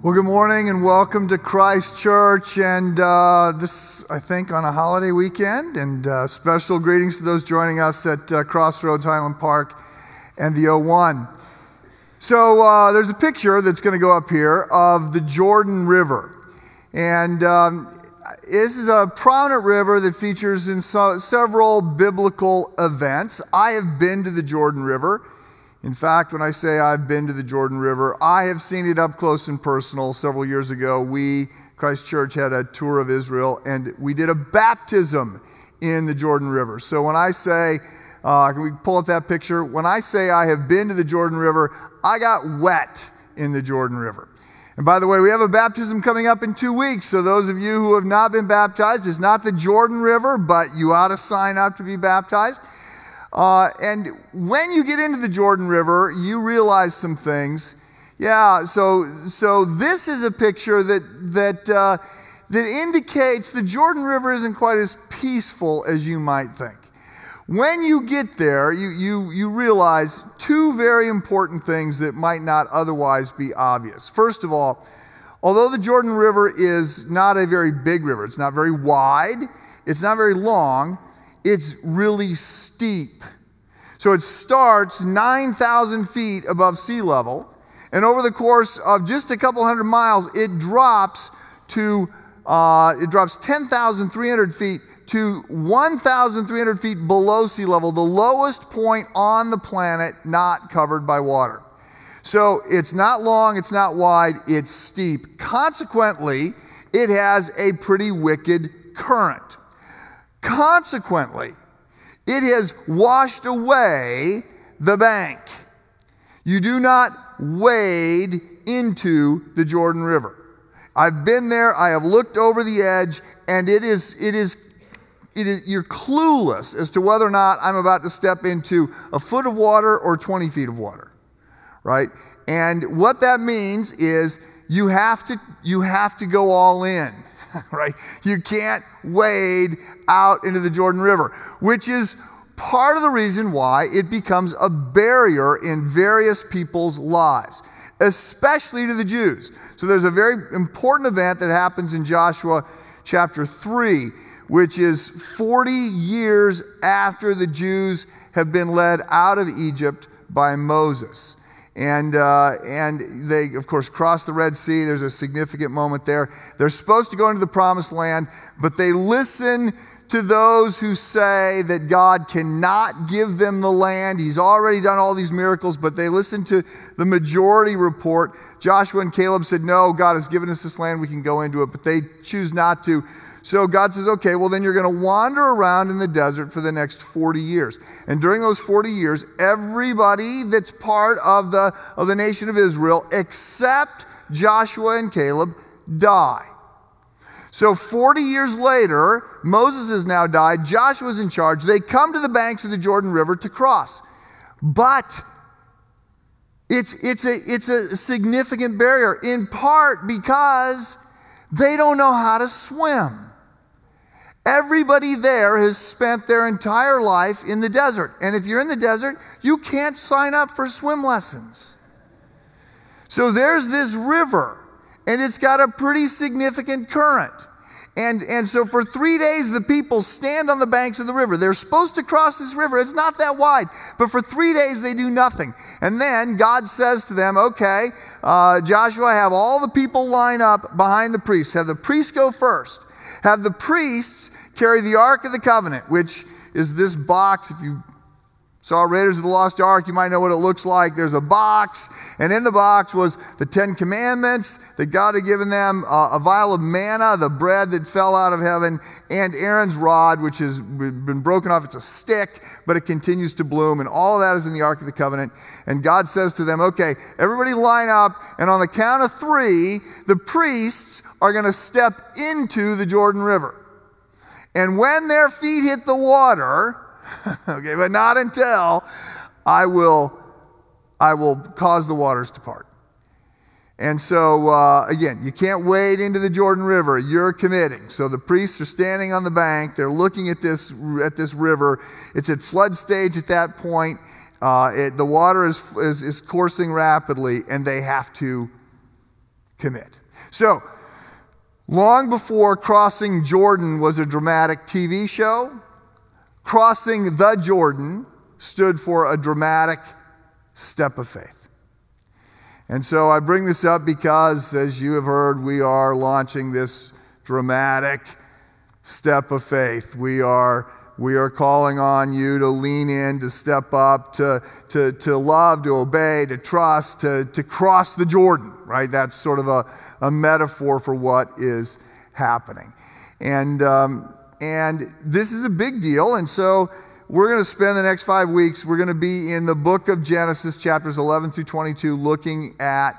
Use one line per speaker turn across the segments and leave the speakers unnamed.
Well, good morning and welcome to Christ Church, and this, I think, on a holiday weekend, and special greetings to those joining us at Crossroads Highland Park and the O1. So there's a picture that's going to go up here of the Jordan River, and this is a prominent river that features in several biblical events. I have been to the Jordan River. In fact, when I say I've been to the Jordan River, I have seen it up close and personal. Several years ago, we, Christ Church, had a tour of Israel, and we did a baptism in the Jordan River. So when I say, can we pull up that picture? When I say I have been to the Jordan River, I got wet in the Jordan River. And by the way, we have a baptism coming up in 2 weeks, so those of you who have not been baptized, it's not the Jordan River, but you ought to sign up to be baptized. And when you get into the Jordan River, you realize some things. Yeah, so this is a picture that indicates the Jordan River isn't quite as peaceful as you might think. When you get there, you realize two very important things that might not otherwise be obvious. First of all, although the Jordan River is not a very big river, it's not very wide, it's not very long, it's really steep. So it starts 9,000 feet above sea level, and over the course of just a couple hundred miles, it drops 10,300 feet to 1,300 feet below sea level, the lowest point on the planet not covered by water. So it's not long, it's not wide, it's steep. Consequently, it has a pretty wicked current. Consequently, it has washed away the bank. You do not wade into the Jordan River. I've been there, I have looked over the edge, and you're clueless as to whether or not I'm about to step into a foot of water or 20 feet of water, right? And what that means is you have to go all in. Right? You can't wade out into the Jordan River, which is part of the reason why it becomes a barrier in various people's lives, especially to the Jews. So there's a very important event that happens in Joshua chapter 3, which is 40 years after the Jews have been led out of Egypt by Moses. And they, of course, cross the Red Sea. There's a significant moment there. They're supposed to go into the Promised Land, but they listen to those who say that God cannot give them the land. He's already done all these miracles, but they listen to the majority report. Joshua and Caleb said, no, God has given us this land. We can go into it, but they choose not to. So God says, okay, well then you're going to wander around in the desert for the next 40 years. And during those 40 years, everybody that's part of the nation of Israel, except Joshua and Caleb, die. So 40 years later, Moses has now died, Joshua's in charge. They come to the banks of the Jordan River to cross. But it's a significant barrier, in part because they don't know how to swim. Everybody there has spent their entire life in the desert. And if you're in the desert, you can't sign up for swim lessons. So there's this river, and it's got a pretty significant current. And so for 3 days, the people stand on the banks of the river. They're supposed to cross this river. It's not that wide. But for 3 days, they do nothing. And then God says to them, okay, Joshua, have all the people line up behind the priests. Have the priests go first. Have the priests carry the Ark of the Covenant, which is this box. If you saw Raiders of the Lost Ark, you might know what it looks like. There's a box, and in the box was the 10 Commandments that God had given them, a vial of manna, the bread that fell out of heaven, and Aaron's rod, which has been broken off. It's a stick, but it continues to bloom, and all of that is in the Ark of the Covenant. And God says to them, okay, everybody line up, and on the count of 3, the priests are going to step into the Jordan River. And when their feet hit the water, okay, but not until I will cause the waters to part. And so, again, you can't wade into the Jordan River. You're committing. So the priests are standing on the bank. They're looking at this river. It's at flood stage at that point. The water is coursing rapidly, and they have to commit. So, long before crossing Jordan was a dramatic TV show, crossing the Jordan stood for a dramatic step of faith. And so I bring this up because, as you have heard, we are launching this dramatic step of faith. We are calling on you to lean in, to step up, to love, to obey, to trust, to cross the Jordan, right? That's sort of a metaphor for what is happening. And this is a big deal, and so we're going to spend the next 5 weeks, we're going to be in the book of Genesis, chapters 11 through 22, looking at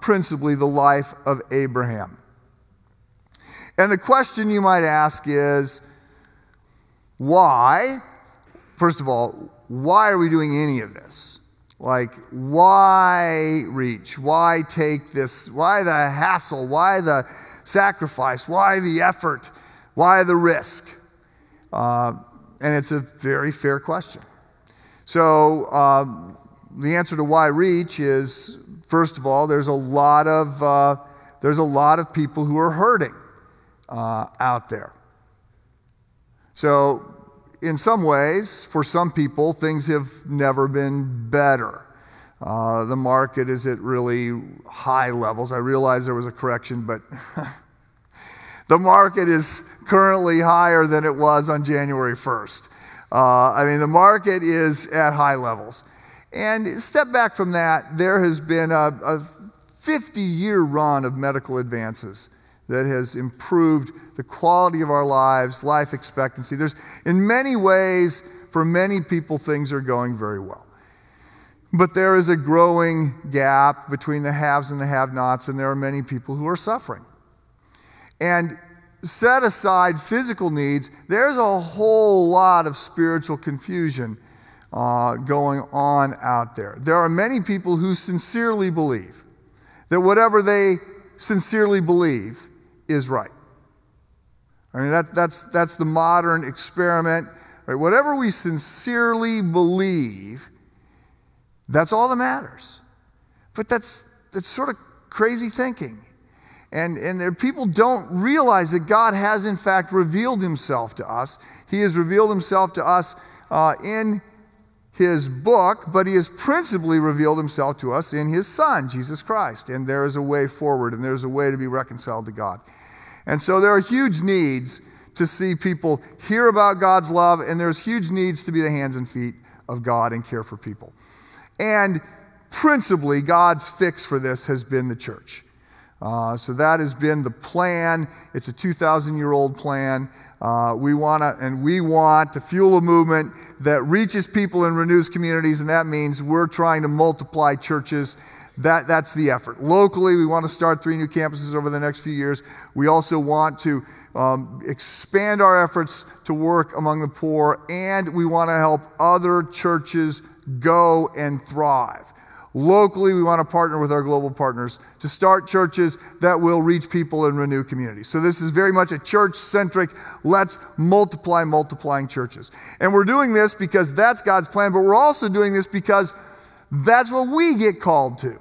principally the life of Abraham. And the question you might ask is, why? First of all, why are we doing any of this? Like, why reach? Why take this? Why the hassle? Why the sacrifice? Why the effort? Why the risk? And it's a very fair question. So the answer to why reach is, first of all, there's a lot of people who are hurting out there. So in some ways, for some people, things have never been better. The market is at really high levels. I realize there was a correction, but the market is currently higher than it was on January 1st. The market is at high levels. And step back from that, there has been a 50-year run of medical advances that has improved the quality of our lives, life expectancy. In many ways, for many people, things are going very well. But there is a growing gap between the haves and the have-nots, and there are many people who are suffering. And set aside physical needs, there's a whole lot of spiritual confusion going on out there. There are many people who sincerely believe that whatever they sincerely believe is right. I mean, that's the modern experiment. Right? Whatever we sincerely believe, that's all that matters. But that's sort of crazy thinking. And people don't realize that God has, in fact, revealed himself to us. He has revealed himself to us in his book, but he has principally revealed himself to us in his Son, Jesus Christ. And there is a way forward, and there's a way to be reconciled to God. And so there are huge needs to see people hear about God's love, and there's huge needs to be the hands and feet of God and care for people. And principally, God's fix for this has been the church. So that has been the plan. It's a 2,000-year-old plan. We want to fuel a movement that reaches people and renews communities, and that means we're trying to multiply churches. That's the effort. Locally, we want to start 3 new campuses over the next few years. We also want to expand our efforts to work among the poor, and we want to help other churches go and thrive. Locally, we want to partner with our global partners to start churches that will reach people and renew communities. So this is very much a church-centric, let's multiplying churches. And we're doing this because that's God's plan, but we're also doing this because that's what we get called to.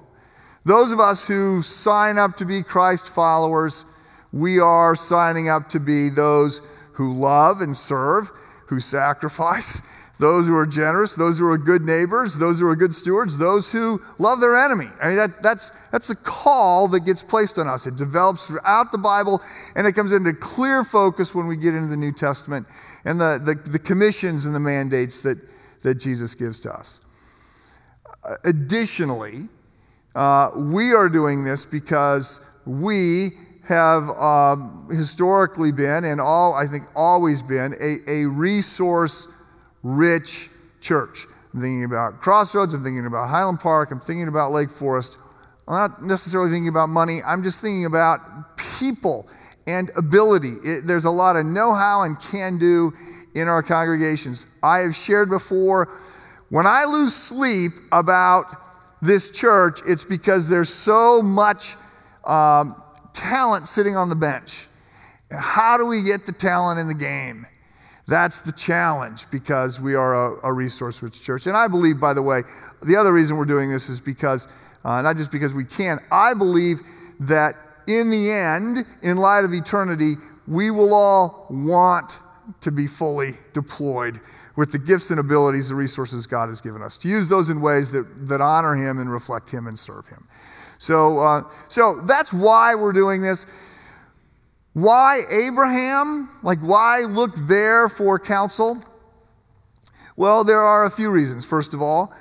Those of us who sign up to be Christ followers, we are signing up to be those who love and serve, who sacrifice, those who are generous, those who are good neighbors, those who are good stewards, those who love their enemy. I mean, that's the call that gets placed on us. It develops throughout the Bible, and it comes into clear focus when we get into the New Testament and the commissions and the mandates that Jesus gives to us. Additionally, we are doing this because we have historically been, and I think always been, a resource-rich church. I'm thinking about Crossroads, I'm thinking about Highland Park, I'm thinking about Lake Forest. I'm not necessarily thinking about money, I'm just thinking about people and ability. There's a lot of know-how and can-do in our congregations. I have shared before, when I lose sleep about this church, it's because there's so much talent sitting on the bench. How do we get the talent in the game? That's the challenge, because we are a resource-rich church. And I believe, by the way, the other reason we're doing this is because, not just because we can, I believe that in the end, in light of eternity, we will all want to be fully deployed with the gifts and abilities, the resources God has given us, to use those in ways that honor Him and reflect Him and serve Him. So that's why we're doing this. Why Abraham? Like, why look there for counsel? Well, there are a few reasons. First of all,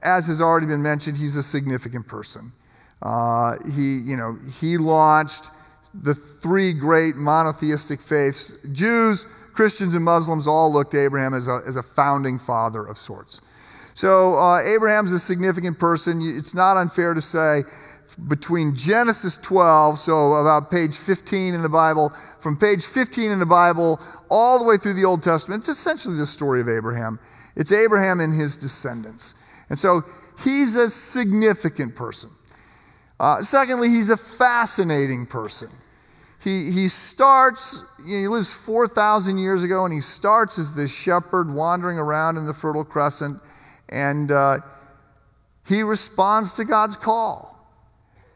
as has already been mentioned, he's a significant person. He launched the three great monotheistic faiths. Jews, Christians, and Muslims all looked to Abraham as a founding father of sorts. So Abraham's a significant person. It's not unfair to say between Genesis 12, so about page 15 in the Bible, from page 15 in the Bible all the way through the Old Testament, it's essentially the story of Abraham. It's Abraham and his descendants. And so he's a significant person. Secondly, he's a fascinating person. He starts, he lives 4,000 years ago, and he starts as this shepherd wandering around in the Fertile Crescent, and he responds to God's call.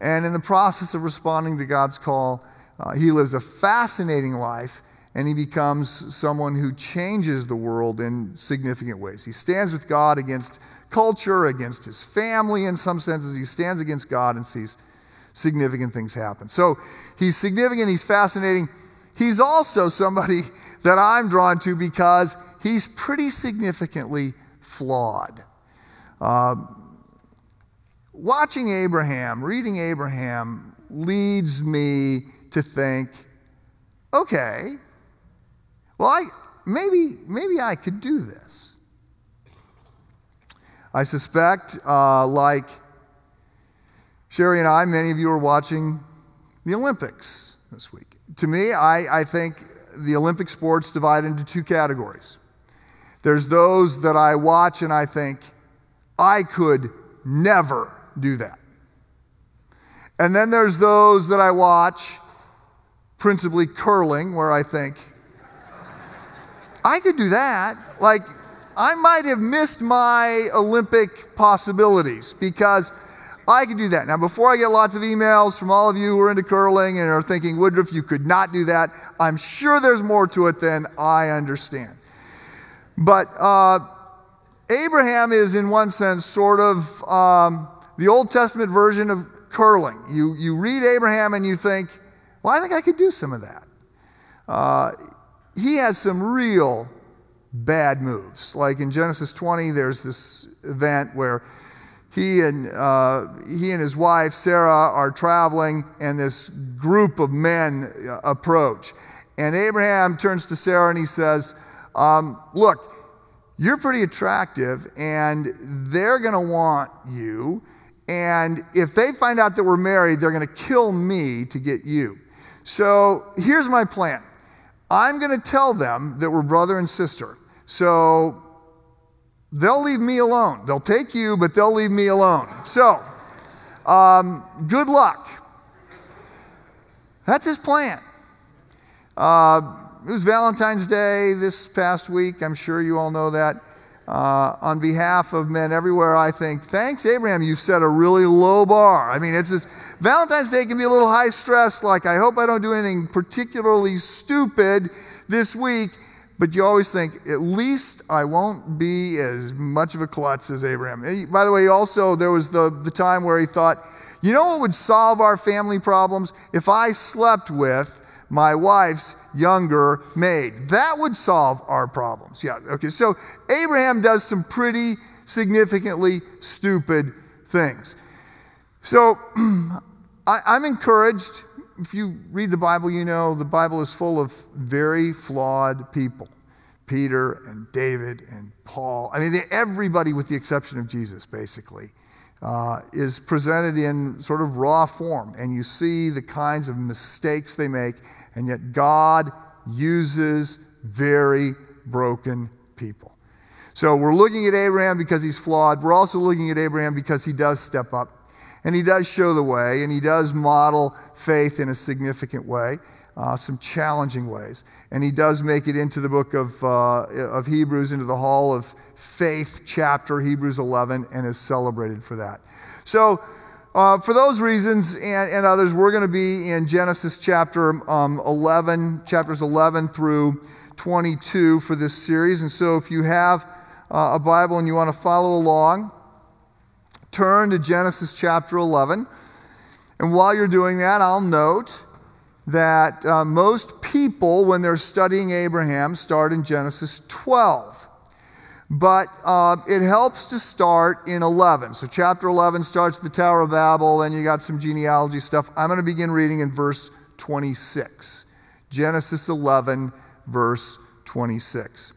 And in the process of responding to God's call, he lives a fascinating life, and he becomes someone who changes the world in significant ways. He stands with God against culture, against his family in some senses. He stands against God and sees significant things happen. So he's significant, he's fascinating. He's also somebody that I'm drawn to because he's pretty significantly flawed. Watching Abraham, reading Abraham, leads me to think, okay, well, maybe I could do this. I suspect, like Sherry and I, many of you are watching the Olympics this week. To me, I think the Olympic sports divide into two categories. There's those that I watch and I think, I could never do that. And then there's those that I watch, principally curling, where I think, I could do that. Like, I might have missed my Olympic possibilities because I could do that. Now, before I get lots of emails from all of you who are into curling and are thinking, Woodruff, you could not do that, I'm sure there's more to it than I understand. But Abraham is, in one sense, sort of the Old Testament version of curling. You read Abraham and you think, well, I think I could do some of that. He has some real bad moves. Like in Genesis 20, there's this event where he and his wife, Sarah, are traveling, and this group of men approach. And Abraham turns to Sarah and he says, look, you're pretty attractive, and they're going to want you. And if they find out that we're married, they're going to kill me to get you. So here's my plan. I'm going to tell them that we're brother and sister. So they'll leave me alone. They'll take you, but they'll leave me alone. So good luck. That's his plan. It was Valentine's Day this past week. I'm sure you all know that. On behalf of men everywhere, I think, thanks, Abraham, you've set a really low bar. I mean, it's just, Valentine's Day can be a little high stress, like, I hope I don't do anything particularly stupid this week, but you always think, at least I won't be as much of a klutz as Abraham. By the way, also, there was the time where he thought, you know what would solve our family problems? If I slept with my wife's younger maid. That would solve our problems. Yeah, okay, so Abraham does some pretty significantly stupid things. So I'm encouraged. If you read the Bible, you know the Bible is full of very flawed people. Peter and David and Paul. I mean, everybody with the exception of Jesus, basically, is presented in sort of raw form. And you see the kinds of mistakes they make. And yet God uses very broken people. So we're looking at Abraham because he's flawed. We're also looking at Abraham because he does step up. And he does show the way. And he does model faith in a significant way. Some challenging ways. And he does make it into the book of Hebrews, into the Hall of Faith chapter, Hebrews 11, and is celebrated for that. So for those reasons and others, we're going to be in Genesis chapters 11 through 22 for this series. And so if you have a Bible and you want to follow along, turn to Genesis chapter 11. And while you're doing that, I'll note that most people, when they're studying Abraham, start in Genesis 12. But it helps to start in 11. So chapter 11 starts with the Tower of Babel, and you got some genealogy stuff. I'm going to begin reading in verse 26. Genesis 11, verse 26.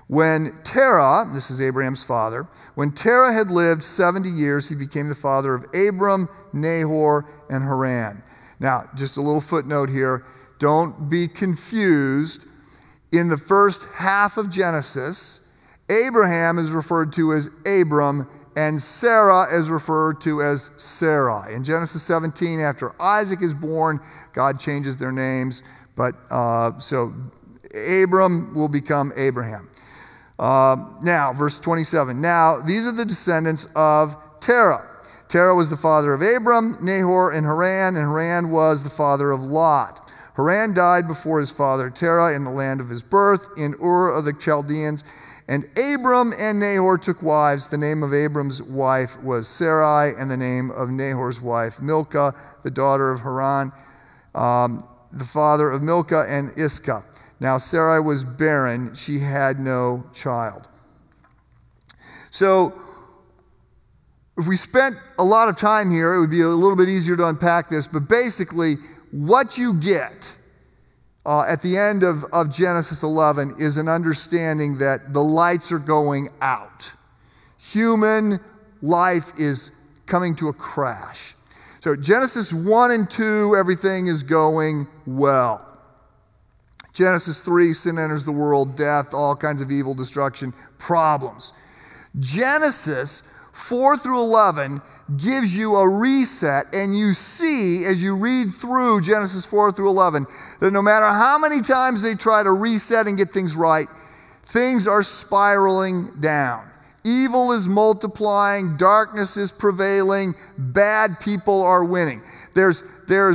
When Terah, this is Abraham's father, when Terah had lived 70 years, he became the father of Abram, Nahor, and Haran. Now, just a little footnote here. Don't be confused. In the first half of Genesis, Abraham is referred to as Abram, and Sarah is referred to as Sarai. In Genesis 17, after Isaac is born, God changes their names, but so Abram will become Abraham. Now, verse 27. Now, these are the descendants of Terah. Terah was the father of Abram, Nahor, and Haran was the father of Lot. Haran died before his father Terah in the land of his birth, in Ur of the Chaldeans. And Abram and Nahor took wives. The name of Abram's wife was Sarai, and the name of Nahor's wife Milcah, the daughter of Haran, the father of Milcah and Iscah. Now Sarai was barren. She had no child. So, if we spent a lot of time here, it would be a little bit easier to unpack this, but basically, what you get at the end of Genesis 11 is an understanding that the lights are going out. Human life is coming to a crash. So Genesis 1 and 2, everything is going well. Genesis 3, sin enters the world, death, all kinds of evil, destruction, problems. Genesis 4 through 11 gives you a reset, and you see as you read through Genesis 4 through 11 that no matter how many times they try to reset and get things right, things are spiraling down. Evil is multiplying, darkness is prevailing, bad people are winning. There's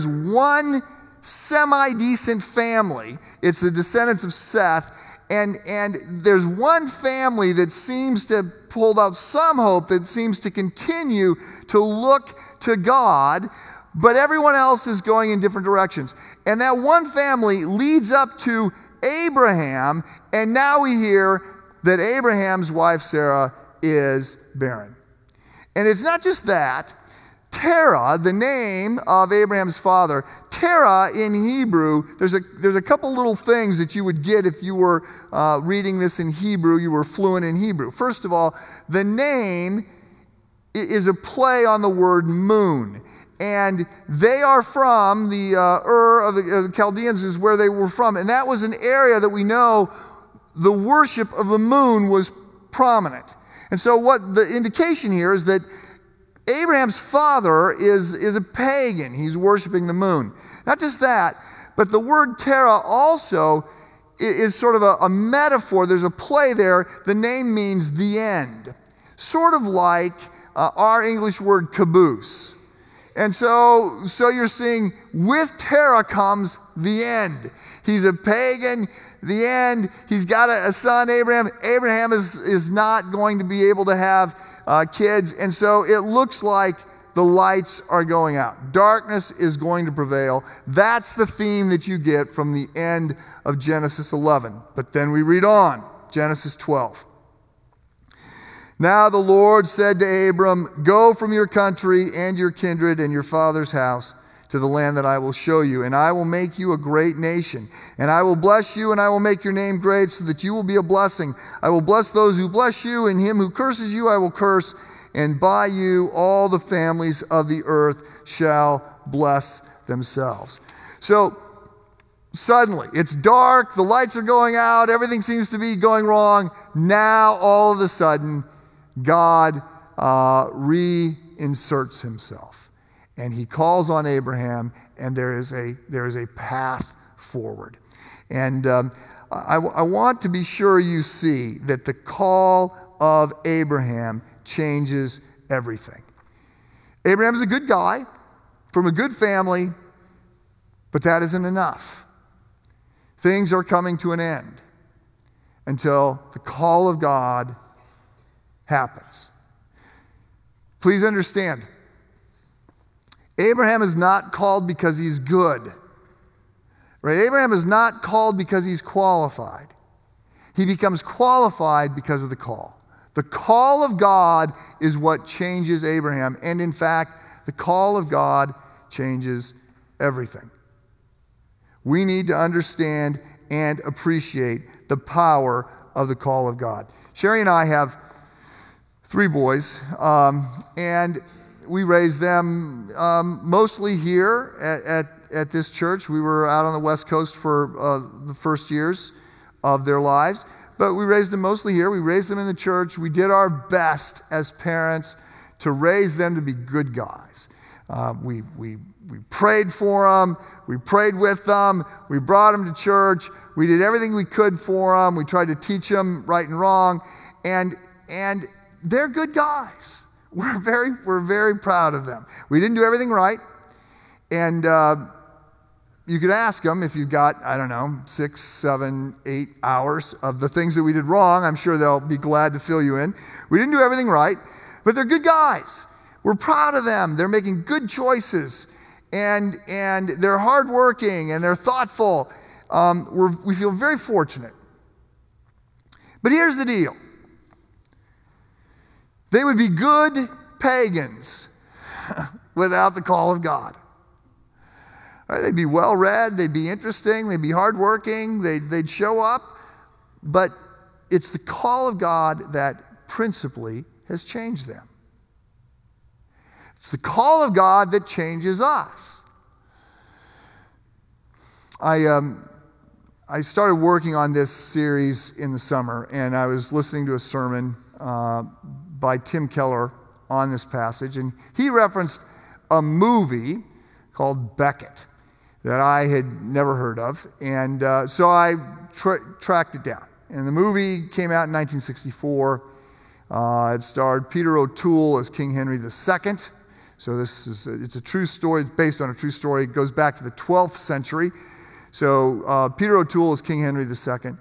one semi-decent family. It's the descendants of Seth, and there's one family that seems to hold out some hope, that seems to continue to look to God, but everyone else is going in different directions. And that one family leads up to Abraham, and now we hear that Abraham's wife Sarah is barren. And it's not just that. Terah, the name of Abraham's father, Terah in Hebrew, there's a couple little things that you would get if you were reading this in Hebrew, you were fluent in Hebrew. First of all, the name is a play on the word moon. And they are from the Ur of the Chaldeans is where they were from. And that was an area that we know the worship of the moon was prominent. And so what the indication here is that Abraham's father is a pagan. He's worshiping the moon. Not just that, but the word Terah also is sort of a metaphor. There's a play there. The name means the end. Sort of like our English word caboose. And so you're seeing with Terah comes the end. He's a pagan, the end. He's got a son, Abraham. Abraham is not going to be able to have kids. And so it looks like the lights are going out. Darkness is going to prevail. That's the theme that you get from the end of Genesis 11. But then we read on, Genesis 12. Now the Lord said to Abram, go from your country and your kindred and your father's house to the land that I will show you, and I will make you a great nation. And I will bless you, and I will make your name great, so that you will be a blessing. I will bless those who bless you, and him who curses you I will curse, and by you all the families of the earth shall bless themselves. So suddenly, it's dark, the lights are going out, everything seems to be going wrong. Now, all of a sudden, God reinserts himself. And he calls on Abraham, and there is a path forward. And I want to be sure you see that the call of Abraham changes everything. Abraham is a good guy from a good family, but that isn't enough. Things are coming to an end until the call of God happens. Please understand, Abraham is not called because he's good. Right? Abraham is not called because he's qualified. He becomes qualified because of the call. The call of God is what changes Abraham. And in fact, the call of God changes everything. We need to understand and appreciate the power of the call of God. Sherry and I have 3 boys, and we raised them mostly here at this church. We were out on the West Coast for the first years of their lives, but we raised them mostly here. We raised them in the church. We did our best as parents to raise them to be good guys. We prayed for them. We prayed with them. We brought them to church. We did everything we could for them. We tried to teach them right and wrong, and they're good guys. We're very proud of them. We didn't do everything right, and you could ask them if you've got, 6, 7, 8 hours of the things that we did wrong. I'm sure they'll be glad to fill you in. We didn't do everything right, but they're good guys. We're proud of them. They're making good choices, and they're hardworking, and they're thoughtful. We feel very fortunate. But here's the deal. They would be good pagans without the call of God. Right? They'd be well-read, they'd be interesting, they'd be hardworking, they'd show up, but it's the call of God that principally has changed them. It's the call of God that changes us. I started working on this series in the summer, and I was listening to a sermon by Tim Keller on this passage, and he referenced a movie called Becket that I had never heard of, and so I tracked it down. And the movie came out in 1964. It starred Peter O'Toole as King Henry II. So it's a true story. It's based on a true story. It goes back to the 12th century. So Peter O'Toole is King Henry II,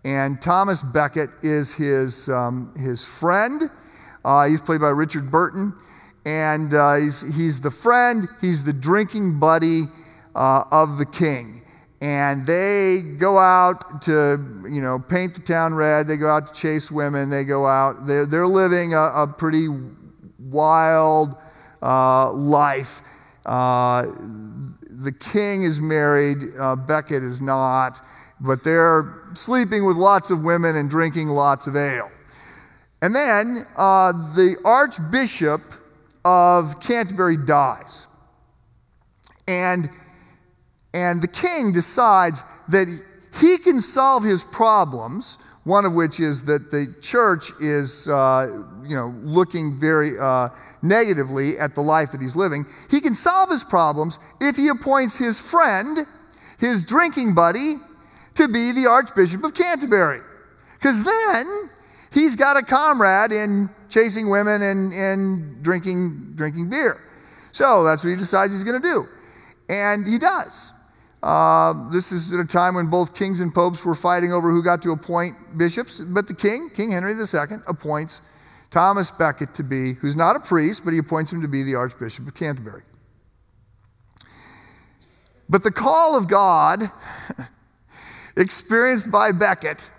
and Thomas Becket is his friend. He's played by Richard Burton, and he's the friend. He's the drinking buddy of the king. And they go out to paint the town red. They go out to chase women. They go out. They're living a pretty wild life. The king is married, Becket is not, but they're sleeping with lots of women and drinking lots of ale. And then the Archbishop of Canterbury dies. And the king decides that he can solve his problems, one of which is that the church is looking very negatively at the life that he's living. He can solve his problems if he appoints his friend, his drinking buddy, to be the Archbishop of Canterbury. Because then he's got a comrade in chasing women and drinking beer. So that's what he decides he's going to do. And he does. This is at a time when both kings and popes were fighting over who got to appoint bishops, but the king, King Henry II, appoints Thomas Becket to be, who's not a priest, but he appoints him to be the Archbishop of Canterbury. But the call of God, experienced by Becket,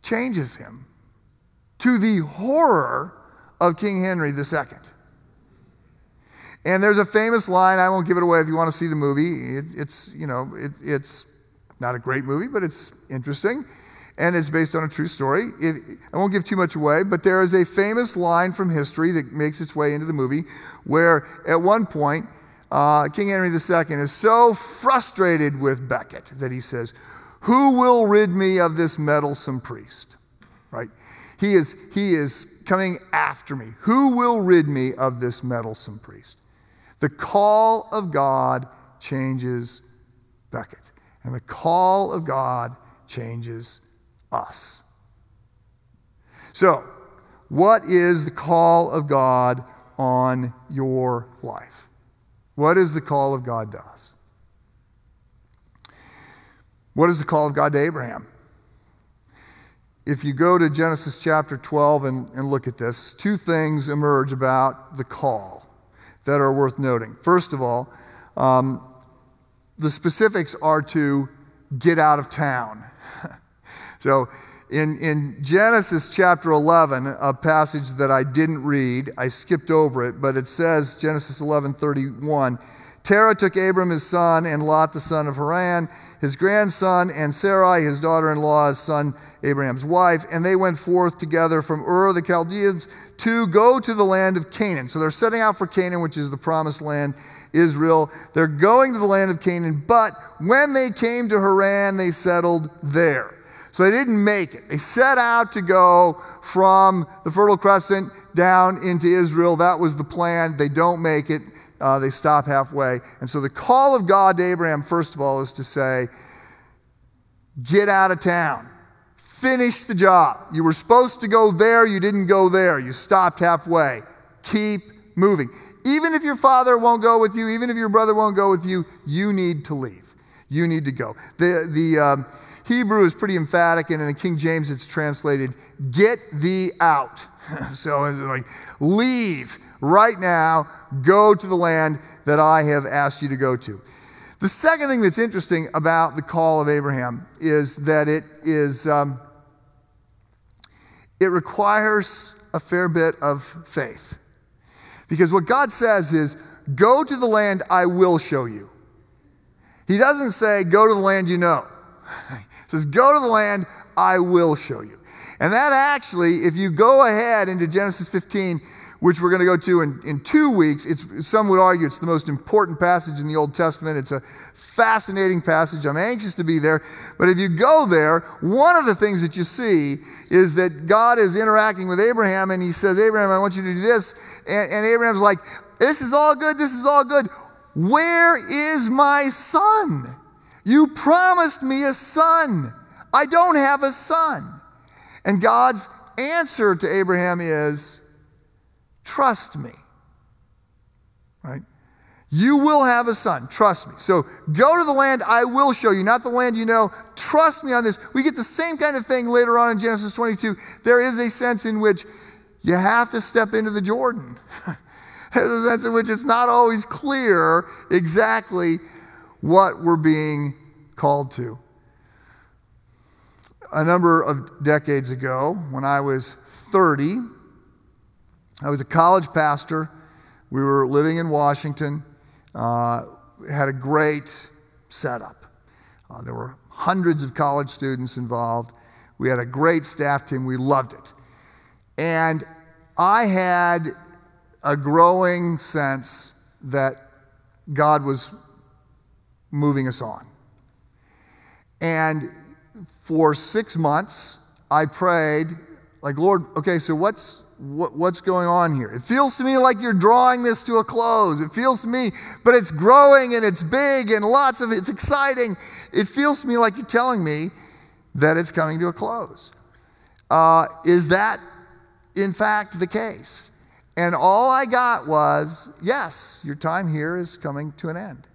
changes him to the horror of King Henry II. And there's a famous line, I won't give it away if you want to see the movie. It's not a great movie, but it's interesting. And it's based on a true story. I won't give too much away, but there is a famous line from history that makes its way into the movie where at one point, King Henry II is so frustrated with Becket that he says, "Who will rid me of this meddlesome priest?" Right? He is coming after me. Who will rid me of this meddlesome priest? The call of God changes Becket. And the call of God changes us. So, what is the call of God on your life? What is the call of God to us? What is the call of God to Abraham? If you go to Genesis chapter 12 and look at this, two things emerge about the call that are worth noting. First of all, the specifics are to get out of town. So in Genesis chapter 11, a passage that I didn't read, I skipped over it, but it says, Genesis 11:31, Terah took Abram his son and Lot the son of Haran, his grandson, and Sarai his daughter-in-law, his son Abraham's wife, and they went forth together from Ur of the Chaldeans to go to the land of Canaan. So they're setting out for Canaan, which is the promised land, Israel. They're going to the land of Canaan, but when they came to Haran, they settled there. So they didn't make it. They set out to go from the Fertile Crescent down into Israel. That was the plan. They don't make it. They stop halfway. And so the call of God to Abraham, first of all, is to say, get out of town. Finish the job. You were supposed to go there. You didn't go there. You stopped halfway. Keep moving. Even if your father won't go with you, even if your brother won't go with you, you need to leave. You need to go. The Hebrew is pretty emphatic, and in the King James it's translated, get thee out. So it's like, leave right now, go to the land that I have asked you to go to. The second thing that's interesting about the call of Abraham is that it requires a fair bit of faith. Because what God says is, go to the land I will show you. He doesn't say, go to the land you know. He says, go to the land I will show you. And that actually, if you go ahead into Genesis 15, which we're going to go to in 2 weeks, some would argue it's the most important passage in the Old Testament. It's a fascinating passage. I'm anxious to be there. But if you go there, one of the things that you see is that God is interacting with Abraham, and he says, Abraham, I want you to do this. And Abraham's like, this is all good. This is all good. Where is my son? You promised me a son. I don't have a son. And God's answer to Abraham is, trust me. Right? You will have a son. Trust me. So go to the land I will show you, not the land you know. Trust me on this. We get the same kind of thing later on in Genesis 22. There is a sense in which you have to step into the Jordan. There's a sense in which it's not always clear exactly what we're being called to. A number of decades ago, when I was 30, I was a college pastor. We were living in Washington. Had a great setup. There were hundreds of college students involved. We had a great staff team. We loved it. And I had a growing sense that God was moving us on. And for 6 months, I prayed, like, Lord, okay, so what's going on here? It feels to me like you're drawing this to a close. It feels to me, but it's growing and it's big and it's exciting. It feels to me like you're telling me that it's coming to a close. Is that, in fact, the case? And all I got was, yes, your time here is coming to an end.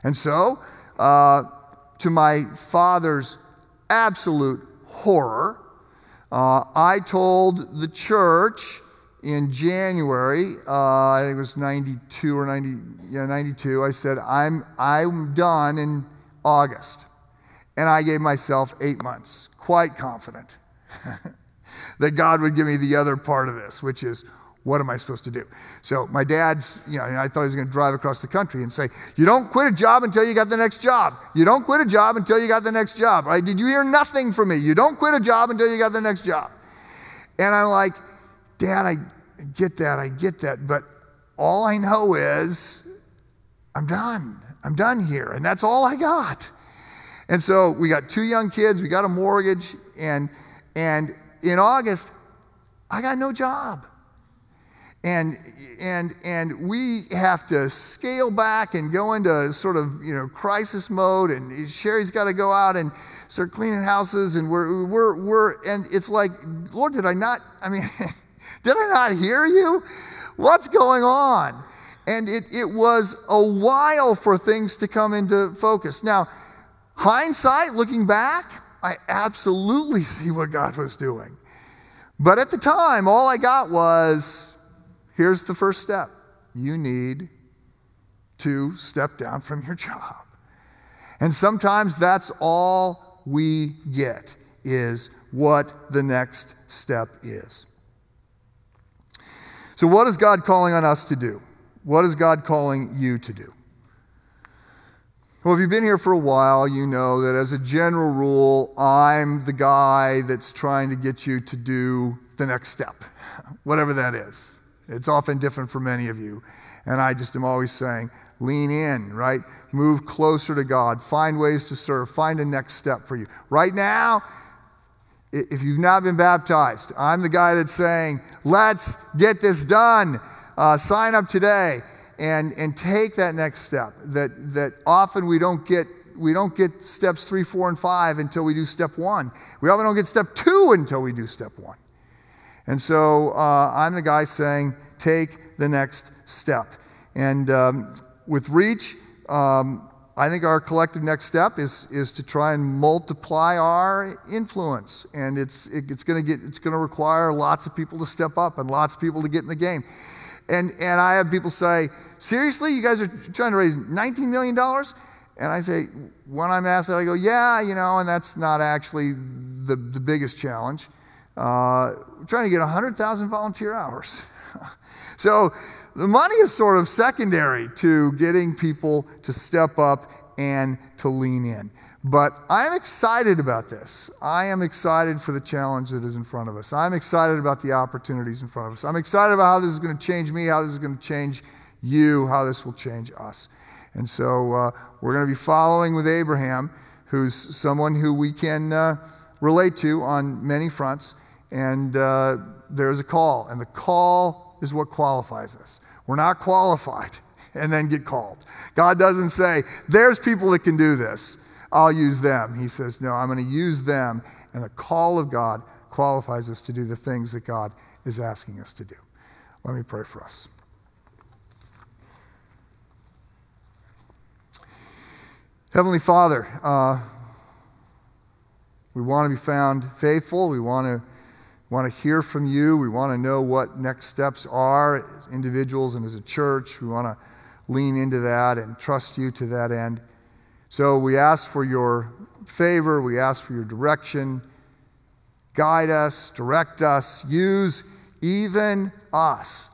And so, to my father's absolute horror, I told the church in January, I think it was 92. I said, I'm done in August. And I gave myself 8 months, quite confident that God would give me the other part of this, which is, what am I supposed to do? So my dad's, I thought he was going to drive across the country and say, you don't quit a job until you got the next job. You don't quit a job until you got the next job. Right? Did you hear nothing from me? You don't quit a job until you got the next job. And I'm like, Dad, I get that. But all I know is I'm done. I'm done here. And that's all I got. And so we got 2 young kids. We got a mortgage. And in August, I got no job. And we have to scale back and go into sort of crisis mode. And Sherry's got to go out and start cleaning houses. And we're and it's like, Lord, did I not? Did I not hear you? What's going on? And it was a while for things to come into focus. Now, hindsight, looking back, I absolutely see what God was doing. But at the time, all I got was, here's the first step. You need to step down from your job. And sometimes that's all we get, is what the next step is. So what is God calling on us to do? What is God calling you to do? Well, if you've been here for a while, you know that as a general rule, I'm the guy that's trying to get you to do the next step, whatever that is. It's often different for many of you. And I just am always saying, lean in, right? Move closer to God. Find ways to serve. Find a next step for you. Right now, if you've not been baptized, I'm the guy that's saying, let's get this done. Sign up today and take that next step. That often we don't get steps 3, 4, and 5 until we do step 1. We often don't get step 2 until we do step 1. And so I'm the guy saying, take the next step. And with Reach, I think our collective next step is to try and multiply our influence, and it's going to require lots of people to step up and lots of people to get in the game. And I have people say, seriously, you guys are trying to raise $19 million? And I say, when I'm asked that, I go, yeah, and that's not actually the biggest challenge. We're trying to get 100,000 volunteer hours. So the money is sort of secondary to getting people to step up and to lean in. But I'm excited about this. I am excited for the challenge that is in front of us. I'm excited about the opportunities in front of us. I'm excited about how this is going to change me, how this is going to change you, how this will change us. And so we're going to be following with Abraham, who's someone who we can relate to on many fronts. And there's a call, and the call is what qualifies us. We're not qualified and then get called. God doesn't say, there's people that can do this, I'll use them. He says, no, I'm going to use them, and the call of God qualifies us to do the things that God is asking us to do. Let me pray for us. Heavenly Father, we want to be found faithful. We want to hear from you. We want to know what next steps are as individuals and as a church. We want to lean into that and trust you to that end. So we ask for your favor. We ask for your direction. Guide us, direct us, use even us,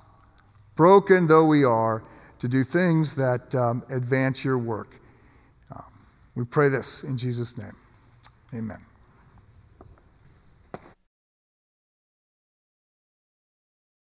broken though we are, to do things that advance your work. We pray this in Jesus' name. Amen.